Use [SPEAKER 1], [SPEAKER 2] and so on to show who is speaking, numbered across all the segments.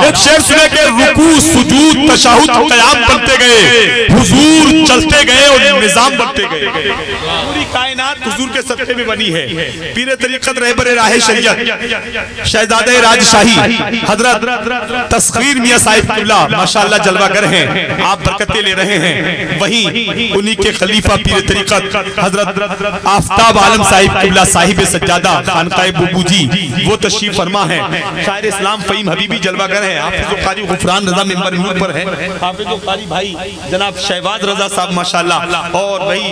[SPEAKER 1] एक शेर सुने के रुकू सुजूद तशहुद क़याम बनते गए, हुजूर चलते गए और निजाम बनते गए। पूरी कायनात हुजूर के सदक़े में बनी है। पीर तरीक़त रहबर राह शरीयत शहजादे राजशाही हजरत तस्खीर मियां साहिब क़िबला माशाअल्लाह जलवागर हैं, आप बरकतें ले रहे हैं। वहीं उन्हीं के खलीफा पीर तरीक़त हजरत आफ्ताब आलम साहिब क़िबला साहिब सज्जादा खानकाए बुबू जी वो तशरीफ फरमा है। शायर इस्लाम फ़हीम हबीबी जलवागर है। हाफिज़ क़ारी गुफ़रान रज़ा मिंबर नूर पर है। हाफिज़ क़ारी भाई जनाब शहबाज रज़ा साहब माशाअल्लाह और भाई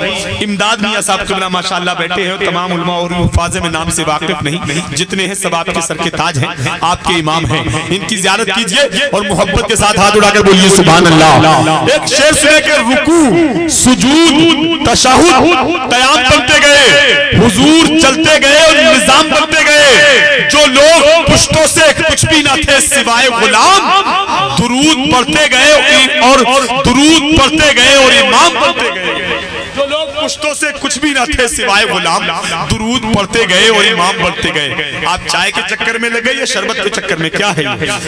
[SPEAKER 1] इमदाद मियां साहब क़िबला माशाअल्लाह बैठे हैं। तमाम उलमा और हुफ़ाज़ में नाम से वाकिफ़ नहीं, जितने हैं सब आपके सर के ताज हैं, आपके इमाम हैं। इनकी ज़ियारत कीजिए और मोहब्बत के साथ हाथ उठाकर बोलिए सुभान अल्लाह। एक शेर सुने के रुकू सुजूद तशहुद क़याम बनते गए, हुजूर चलते गए और निजाम बनते गए। जो लोग पुश्तों से कुछ भी न थे सिवाय गुलाम, दुरूद पढ़ते गए और दुरूद पढ़ते गए और इमाम बनते गए। जो लोग पुश्तों से कुछ भी न थे सिवाय गुलाम, दुरूद पढ़ते गए और इमाम बनते गए। आप चाय के चक्कर में लगे या शरबत के चक्कर में, क्या है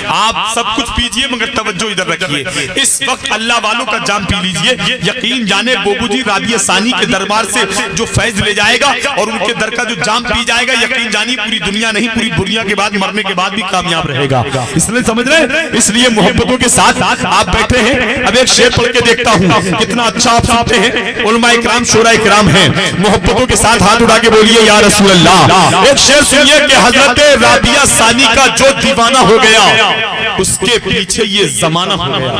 [SPEAKER 1] आप सब कुछ पीजिए मगर तवज्जो इधर रखिए। इस वक्त अल्लाह वालों का जाम पी लीजिए। यकीन जाने बोबू जी राबिया सानी के दरबार से जो फैज ले जाएगा और उनके दर का जो जाम पी जाएगा, यकीन जानिए पूरी दुनिया नहीं पूरी दुनिया के बाद मरने के बाद भी कामयाब रहेगा। इसलिए समझ रहे, इसलिए मोहब्बतों के साथ आप बैठे हैं। अब एक शेर पढ़ के देखता हूँ कितना अच्छा आप सुनते हैं। उलमा इकराम शोरा इकराम हैं, मोहब्बतों के साथ हाथ उठा के बोलिए या रसूल अल्लाह। एक शेर सुनिए कि हजरत राबिया सानी का जो दीवाना हो गया उसके पीछे ये जमाना हो गया।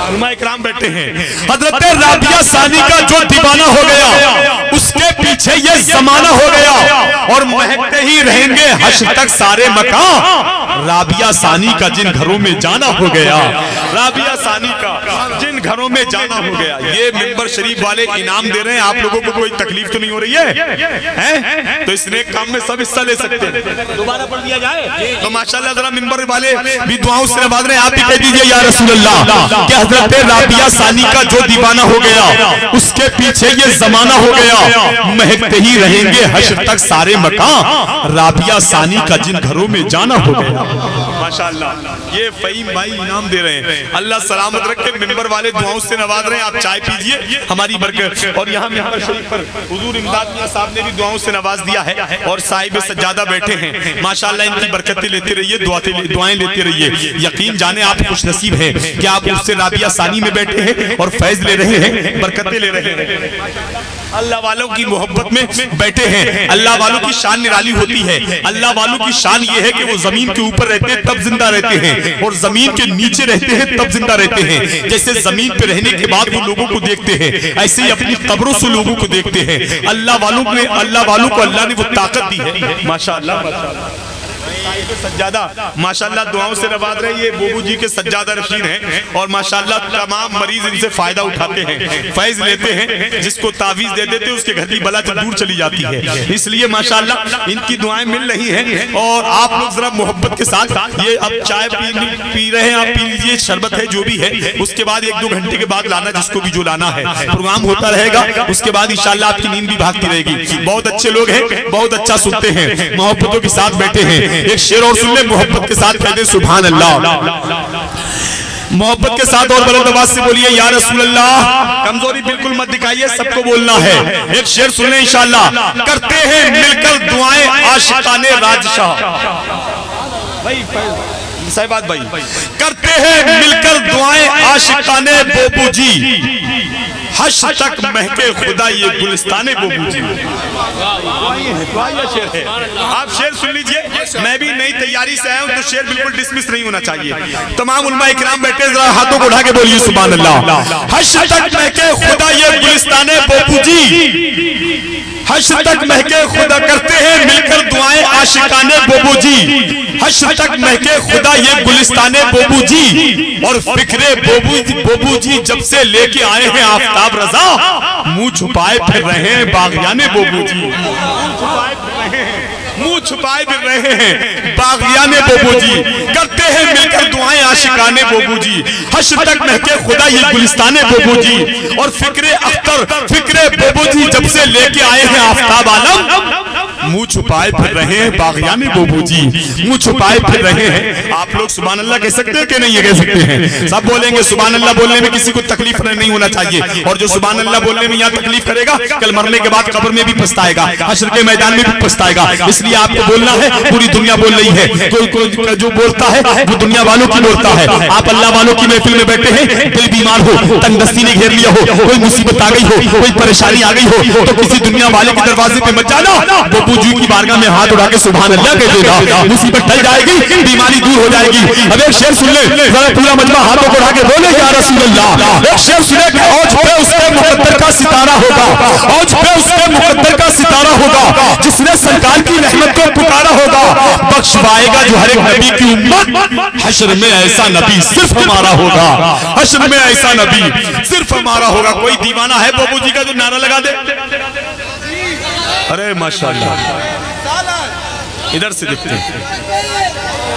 [SPEAKER 1] उलमा इकराम बैठे हैं। हजरत राबिया सानी का जो दीवाना हो गया उसके पीछे ये जमाना हो गया और महकते ही रहेंगे हश्र तक सारे मकान। राबिया सानी का जिन घरों में जाना हो गया, राबिया सानी का जिन घरों में जाना हो गया। ये मिंबर शरीफ वाले इनाम दे रहे हैं, आप लोगों को कोई तकलीफ तो नहीं हो रही है? तो इस नेक काम में सब हिस्सा ले सकते हैं। दोबारा पढ़ दिया जाए तो माशाल्लाह जरा मिंबर वाले भी दुआओं से नवाज रहे हैं। आप भी कह दीजिए या रसूल अल्लाह कि हजरत राबिया सानी का जो दीवाना हो गया उसके पीछे ये जमाना हो गया, महकते ही रहेंगे हश्र तक सारे मकान। राबिया सानी का जिन घरों में जाना हो गया। माशाअल्लाह ये फ़हीम भाई इनाम दे रहे हैं। अल्लाह सलामत रखे, मिंबर वाले दुआओं से नवाज रहे हैं। आप चाय पीजिए हमारी बरकत। और यहाँ मिंबर शरीफ पर हुजूर इमदाद मियां साहब ने भी दुआओं से नवाज दिया है और साहिब सज्जादा बैठे हैं। माशाअल्लाह इनकी बरकतें लेते रहिए, दुआएं लेते रहिए। यकीन जाने आप खुश नसीब हैं कि आप उससे राबिया सानी में बैठे हैं और फैज ले रहे हैं, बरकतें ले रहे हैं। अल्लाह वालों की मोहब्बत में बैठे हैं। अल्लाह वालों की शान निराली होती है। अल्लाह वालों की शान ये है कि वो जमीन के ऊपर रहते हैं तब जिंदा रहते हैं और जमीन के नीचे रहते हैं तब जिंदा रहते हैं। जैसे जमीन पे रहने के बाद वो लोगों को देखते हैं, ऐसे ही अपनी कब्रों से लोगों को देखते हैं। अल्लाह वालों को अल्लाह ने वो ताकत दी है। माशाअल्लाह सज्जादा माशाअल्लाह दुआओं से नवाज रहे। ये बोबू जी के सज्जादा रशीद हैं और माशाअल्लाह तमाम मरीज इनसे फायदा उठाते हैं, फैज लेते हैं। जिसको तावीज दे देते हैं उसके घर की बला दूर चली जाती है। इसलिए माशाअल्लाह इनकी दुआएं मिल रही हैं। और आप लोग जरा मोहब्बत के साथ ये अब चाय पी रहे हैं, आप पी लीजिए, शरबत है जो भी है। उसके बाद 1-2 घंटे के बाद लाना जिसको भी जो लाना है, प्रोग्राम होता रहेगा। उसके बाद इंशाअल्लाह आपकी नींद भी भागती रहेगी। बहुत अच्छे लोग हैं, बहुत अच्छा सुनते हैं, मोहब्बतों के साथ बैठे हैं। एक शेर और सुन ले, मोहब्बत के साथ कह दे सुभान अल्लाह। मोहब्बत के साथ और बुलंद आवाज से बोलिए या रसूल अल्लाह। कमजोरी बिल्कुल मत दिखाइए, सबको बोलना है। एक शेर सुन ले इंशाअल्लाह। करते हैं मिलकर दुआएं आशिकाने राजशाह। भाई साहिबात भाई, करते हैं मिलकर दुआएं आशिकाने बोबू जी, हश्र तक महके खुदा ये गुलिस्ताने बोबू जी। शेर है, आप शेर सुन लीजिए। मैं भी नई तैयारी से आया हूं तो शेर बिल्कुल डिसमिस नहीं होना चाहिए। तमाम उलमा इकराम बैठे, जरा हाथों को उठा के बोलिए सुभान अल्लाह। हश्र तक महके खुदा ये गुलिस्ताने बोबू जी, हश्र तक महके खुदा। करते हैं मिलकर दुआएं आशिकाने बोबू जी, हश्र तक महके खुदा ये गुलिस्ताने बोबू जी। और फिक्रे बोबू जी जब से लेके आए हैं आफ्ताब रजा, मुंह छुपाए फिर रहे हैं बागियाने बोबू जी। मुंह छुपाए फिर रहे हैं बागियाने बोबू जी। करते हैं मिलकर दुआएं आशिकाने बोबू जी, हश्र तक महके खुदा ये गुलिस्ताने बोबू जी। और फिक्रे अख्तर फिक्रे बोबू जी जब से लेके आए हैं आफ्ताब आलम, मुंह छुपाए फिर रहे हैं बाग़ियाने बोबू जी, मुंह छुपाए फिर रहे हैं। आप लोग सुभान अल्लाह कह सकते हैं कि नहीं? ये कह सकते हैं, सब बोलेंगे। सुभान अल्लाह बोलने में किसी को तकलीफ नहीं होना चाहिए, और जो सुभान अल्लाह बोलने में यहाँ तकलीफ करेगा कल मरने के बाद कब्र में भी पछताएगा, हश्र के मैदान में भी पछताएगा। इसलिए आपको बोलना है, पूरी दुनिया बोल रही है, कोई जो बोलता है वो दुनिया वालों की बोलता है। आप अल्लाह वालों की महफिल में बैठे हैं, दिल बीमार हो, तंगदस्ती ने घेर लिया हो, कोई मुसीबत आ गई हो, कोई परेशानी आ गई हो, तो किसी दुनिया वाले के दरवाजे पे मत जाना, बब्बू जी की बारगाह में हाथ उठा के सुभान अल्लाह कह देना, मुसीबत टल जाएगी, बीमारी दूर हो जाएगी। अब एक शेर सुन ले जरा, पूरा मजमा हाथों को उठा के बोले या रसूल अल्लाह। एक शेर सुने कि औज पे उसके मुकद्दर का सितारा होगा, औज पे उसके मुकद्दर का सितारा होगा, जिसने सरकार की रहमत को पुकारा होगा, बख्शवाएगा जो हर एक नबी की उम्मत। हश्र में ऐसा नबी सिर्फ हमारा होगा, हश्र में ऐसा नबी सिर्फ हमारा होगा। कोई दीवाना है बब्बू जी का जो नारा लगा दे? अरे माशाअल्लाह, इधर से दिखते हैं,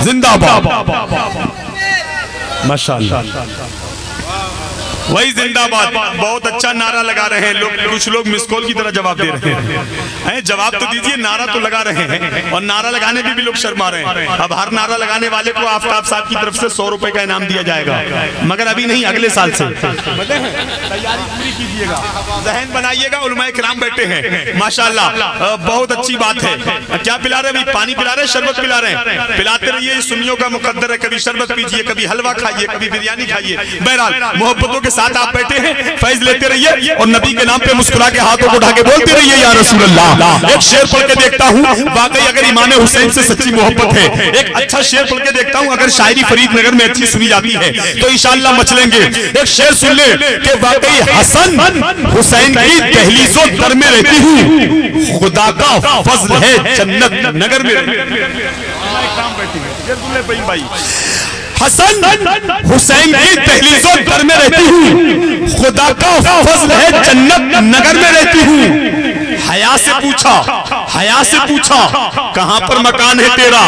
[SPEAKER 1] जिंदाबाद माशाअल्लाह, वही जिंदाबाद। बहुत अच्छा नारा लगा रहे हैं लोग, कुछ लोग मिस कॉल की तरह जवाब दे रहे हैं। जवाब तो दीजिए, नारा तो लगा रहे हैं, और नारा लगाने में भी लोग शर्मा रहे हैं। अब हर नारा लगाने वाले को आफ्ताब साहब की तरफ से 100 रुपए का इनाम दिया जाएगा, मगर अभी नहीं, अगले साल से। तैयारी पूरी कीजिएगा, जहन बनाइएगा। उलमाए किराम बैठे हैं माशाअल्लाह, बहुत अच्छी बात है। क्या पिला रहे? पानी पिला रहे, शरबत पिला रहे हैं, पिलाते रहिए, सुन्नियों का मुकद्दर है। कभी शरबत पीजिए, कभी हलवा खाइए, कभी बिरयानी खाइए। बहरहाल मोहब्बतों के साथ आप बैठे हैं, फैज लेते रहिए, और नबी के नाम पे मुस्कुरा के हाथों को उठा के बोलते रहिए या रसूल अल्लाह। एक शेर पढ़ के देखता हूँ, वाकई अगर इमाम हुसैन से सच्ची मोहब्बत है। एक अच्छा शेर पढ़ के देखता हूँ, अगर शायरी फरीद नगर में अच्छी सुनी जाती है तो इंशाअल्लाह मचलेंगे। एक शेर सुन ले कि वाकई हसन हुसैन की दहलीज़ों दर में रहती हूँ, खुदा का फज़्ल है जन्नत नगर में। हसन हुसैन की दहलीज़ों दर में रहती हूँ, खुदा का फज़्ल है जन्नत नगर में रहती हूँ। हया से पूछा, हया से पूछा कहाँ पर मकान है तेरा,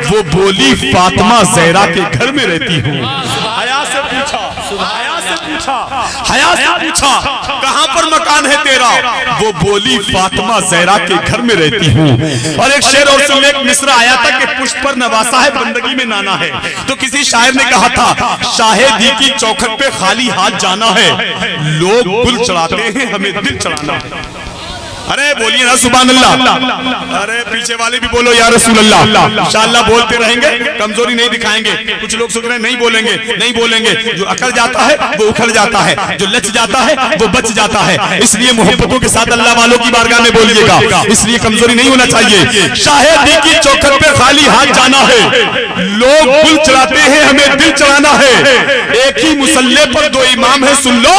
[SPEAKER 1] वो बोली फातिमा ज़हरा के घर में रहती हूँ। हया से पूछा, हया से पूछा, हया से पूछा कहाँ पर मकान है तेरा, वो बोली फातिमा ज़हरा के घर में रहती हूँ। और एक शेर और सुन ले, एक मिसरा आया था कि पुष्प पर नवासा है, बंदगी में नाना है। तो किसी शायर ने कहा था, शाहिदी की चौखट पे खाली हाथ जाना है, लोग गुल चढ़ाते हैं, हमें दिल चढ़ाना है। अरे बोलिए ना सुभान अल्लाह। अरे पीछे वाले भी बोलो या रसूल अल्लाह। इंशाअल्लाह बोलते रहेंगे, कमजोरी नहीं दिखाएंगे। कुछ लोग सोच रहे हैं नहीं बोलेंगे, नहीं बोलेंगे। जो अकड़ जाता है वो उखड़ जाता है, जो लच जाता है वो बच जाता है। इसलिए मोहब्बतों के साथ अल्लाह वालों की बारगाह में बोलिएगा, इसलिए कमजोरी नहीं होना चाहिए। शाहिदी की चौखट पे खाली हाथ जाना है, लोग गुल चढ़ाते हैं, हमें दिल चढ़ाना है। एक ही मुसल्ले पर दो इमाम है, सुन लो,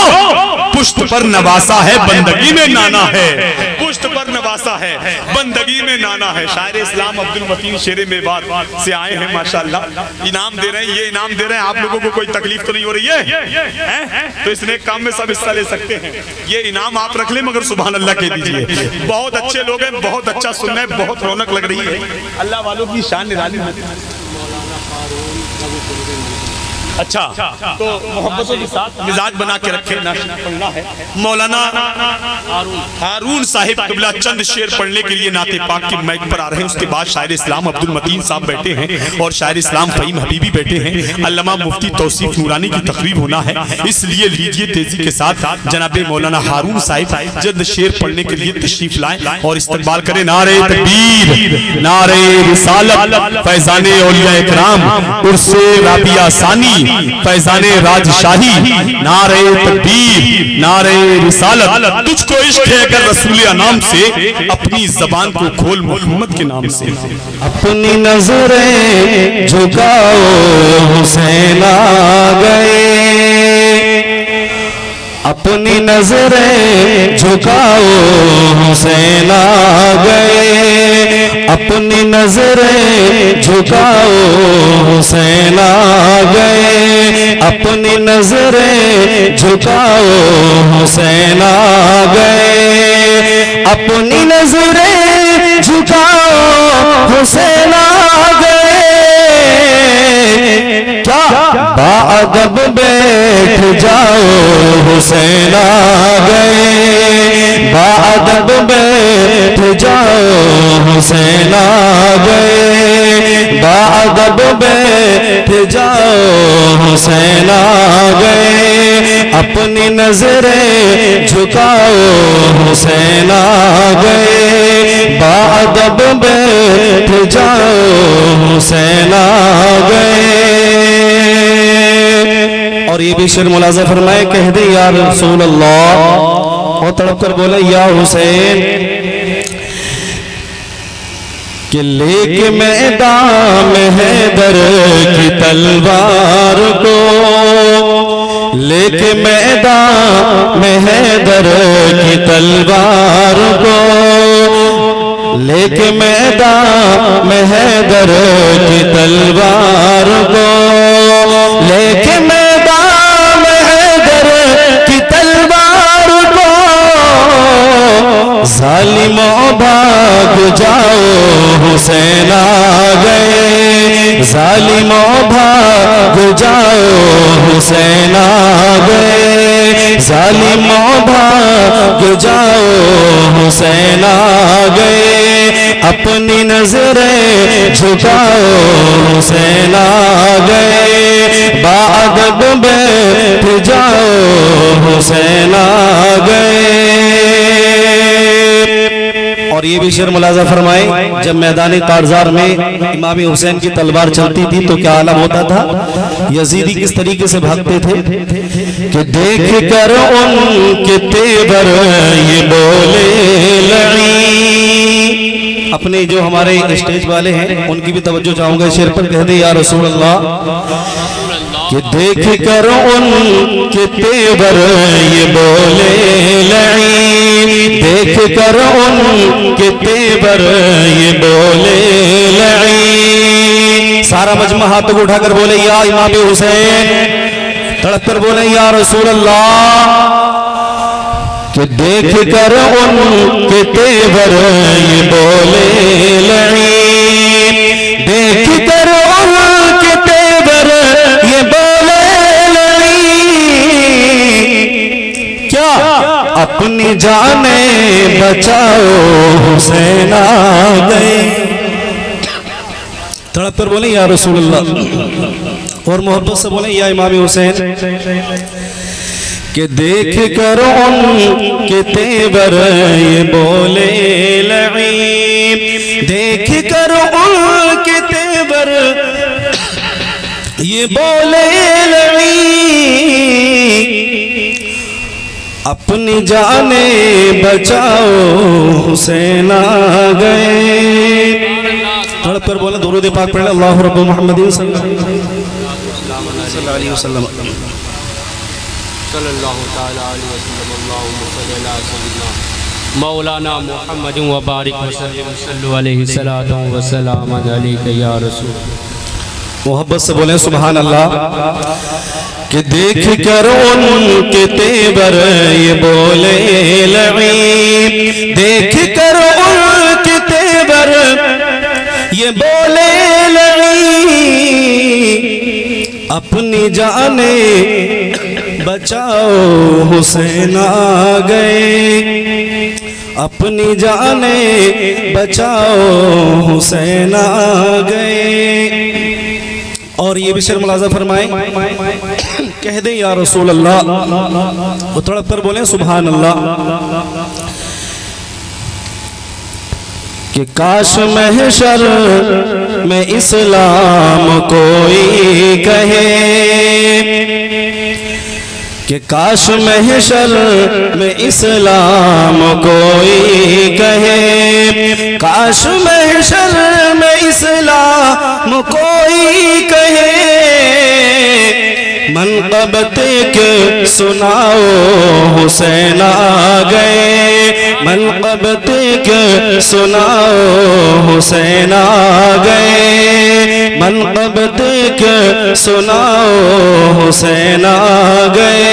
[SPEAKER 1] पुष्ट पर नवासा है, बंदगी में नाना है। पुष्ट पर नवासा है, बंदगी में नाना है। शायर इस्लाम अब्दुल मतीन शेरे मेवात से आए हैं माशाअल्लाह। इनाम दे रहे हैं, ये इनाम दे रहे हैं। आप लोगों को कोई तकलीफ तो नहीं हो रही है? तो इसने काम में सब हिस्सा ले सकते हैं। ये इनाम आप रख ले, मगर सुभान अल्लाह कह दीजिए। बहुत अच्छे लोग हैं, बहुत अच्छा सुनना है, बहुत रौनक लग रही है। अल्लाह वालों की शान निराली है। अच्छा, तो मोहब्बतों के साथ मिजाज बना के रखे, पढ़ना है। मौलाना हारून साहिब क़िबला चंद शेर पढ़ने के लिए नाते पाक की माइक पर आ रहे हैं। उसके बाद शायर इस्लाम अब्दुल मतीन साहब बैठे हैं, और शायर इस्लाम फ़हीम हबीबी बैठे हैं। अल्लामा मुफ्ती तौसीफ नूरानी की तकरीर होना है, इसलिए लीजिए तेजी के साथ जनाब मौलाना हारून साहिब जल्द शेर पढ़ने के लिए तशरीफ लाएं और इस्तकबाल करें। नारे तकबीर, नारे रिसालत, फैज़ाने औलिया इकराम, उर्से राबिया सानी, फैज़ाने राजशाही, नारे तकबीर, नारे रिसालत। तुझको इश्क है अगर रसूल अनाम से, अपनी जबान को खोल मोहम्मद के नाम से।
[SPEAKER 2] अपनी नजरें झुकाओ, हुसैन आ गए। अपनी नजरें झुकाओ, हुसैन आ गए। अपनी नजरें झुकाओ, हुसैन आ गए। अपनी नजरें झुकाओ, हुसैन आ गए। अपनी नजरें झुकाओ, हुसैन आ गए। क्या बाअदब बैठ जाओ हुसैन आ गए, बाअदब बैठ जाओ हुसैन आ गए, बाअदब बैठ जाओ हुसैन आ गए, अपनी नजरें झुकाओ हुसैन आ गए, बाअदब बैठ जाओ हुसैन आ गए। और ये भी शेर मुलाज़ा फरमाए, कह दे या रसूल अल्लाह, और तड़प कर बोले या हुसैन, कि लेके मैदान में हैदर की तलवार को, लेके मैदान में हैदर की तलवार को, लेके मैदान में हैदर की तलवार को, लेके मैदान में हैदर की तलवार को, जालिमों भाग जाओ हुसैन आ गए, जालिमों भाग जाओ हुसैन आ गए, जालिमों भाग जाओ हुसैन आ गए, अपनी नजरें झुकाओ हुसैन आ गए, बाअदब बैठ जाओ हुसैन आ गए। और ये भी शेर मुलाज़ा फरमाए, जब मैदानी कारजार में इमाम हुसैन की तलवार चलती थी तो क्या आलम होता था, यजीदी किस तरीके से भागते थे कि देख कर उनके तेवर ये बोले लड़ी। अपने जो हमारे स्टेज वाले हैं उनकी भी तवज्जो चाहूंगा शेर पर, कह दे या रसूल अल्लाह, कि देख कर उनके तेवर ये बोले लड़ी, देख कर उनके तेवर ये बोले लड़ी। सारा मजमा हाथ को उठाकर बोले या इमाम हुसैन, तड़प कर बोले या रसूल अल्लाह, कि देख कर उनके तेवर ये बोले लड़ी, देख कर उनके तेवर ये बोले लड़ी, क्या अपनी जाने बचाओ हुसैन आ गए। तड़प कर बोले या रसूल अल्लाह, और मोहब्बत से बोले या इमाम हुसैन, कि देख कर उनके तेवर ये बोले लड़ी, देख कर उनके तेवर ये बोले लड़ी, अपनी जाने बचाओ हुसैन आ गए। तड़प कर बोले दुरूद पाक पढ़े, अल्लाहु रब्बु मुहम्मदिन सल्लल्लाहु अलैहि वसल्लम,
[SPEAKER 3] मौलाना मुहम्मद व बारिक वसल्लम अलैहि सलातो व सलाम अलैका या रसूल।
[SPEAKER 2] मोहब्बत से बोले सुभान अल्लाह, कि देख कर उनके तेवर ये बोले लड़ी, देख कर उनके तेवर ये बोले लड़ी, अपनी जाने बचाओ हुसैन आ गए, अपनी जाने बचाओ हुसैन आ गए। और ये भी शेर मुलाज़ा फरमाए, कह दे या रसूल अल्लाह, वो तड़प कर बोले सुभान अल्लाह, कि काश महशर में इस्लाम कोई कहे, कि काश महशर में इस्लाम कोई कहे, काश महशर में इस्लाम कोई कहे, मनक़बत के सुनाओ हुसैन आ गए, मनक़बत के सुनाओ हुसैन आ गए, मनक़बत के सुनाओ हुसैन आ गए,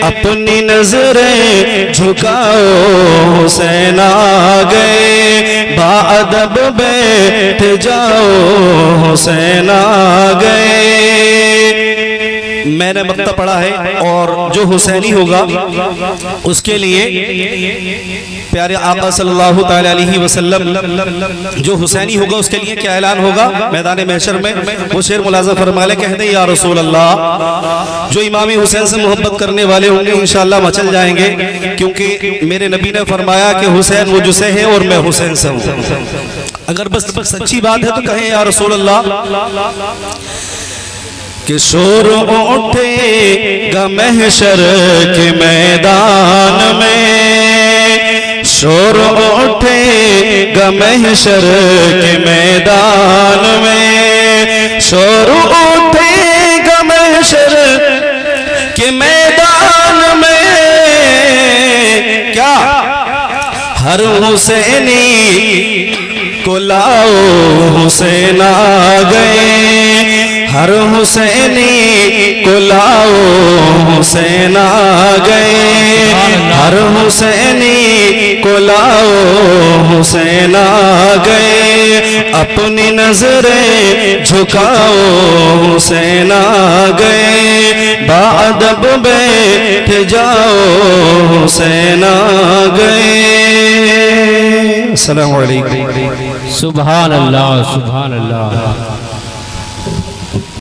[SPEAKER 2] अपनी नजरें झुकाओ हुसैन आ गए, बाअदब बैठ जाओ हुसैन आ गए। मैंने मक्ता पढ़ा है, और जो हुसैनी होगा उसके लिए प्यारे आका सल्लल्लाहु ताला अलैहि वसल्लम, जो हुसैनी होगा उसके लिए क्या ऐलान होगा मैदान महशर में? वो शेर मुलाज़ा फरमाले, कह दे या रसूल अल्लाह। जो इमाम हुसैन से मोहब्बत करने वाले होंगे इंशाअल्लाह मचल जाएंगे, क्योंकि मेरे नबी ने फरमाया कि हुसैन मुझसे है और मैं हुसैन से हूँ। अगर बस सच्ची बात है तो कहें या रसूल अल्लाह। कि शोर उठेगा महशर के मैदान में, शोर उठेगा महशर के मैदान में, शोर उठेगा महशर के मैदान में। क्या हर हुसैनी को लाओ हुसैन आ गए, हर हुसैनी को लाओ हुसैन आ गए, हर हुसैनी को लाओ हुसैन आ गए। अपनी नजरें झुकाओ हुसैन आ गए, बाअदब बैठ जाओ हुसैन आ गए। अस्सलामु अलैकुम।
[SPEAKER 3] सुभान अल्लाह, सुभान अल्लाह।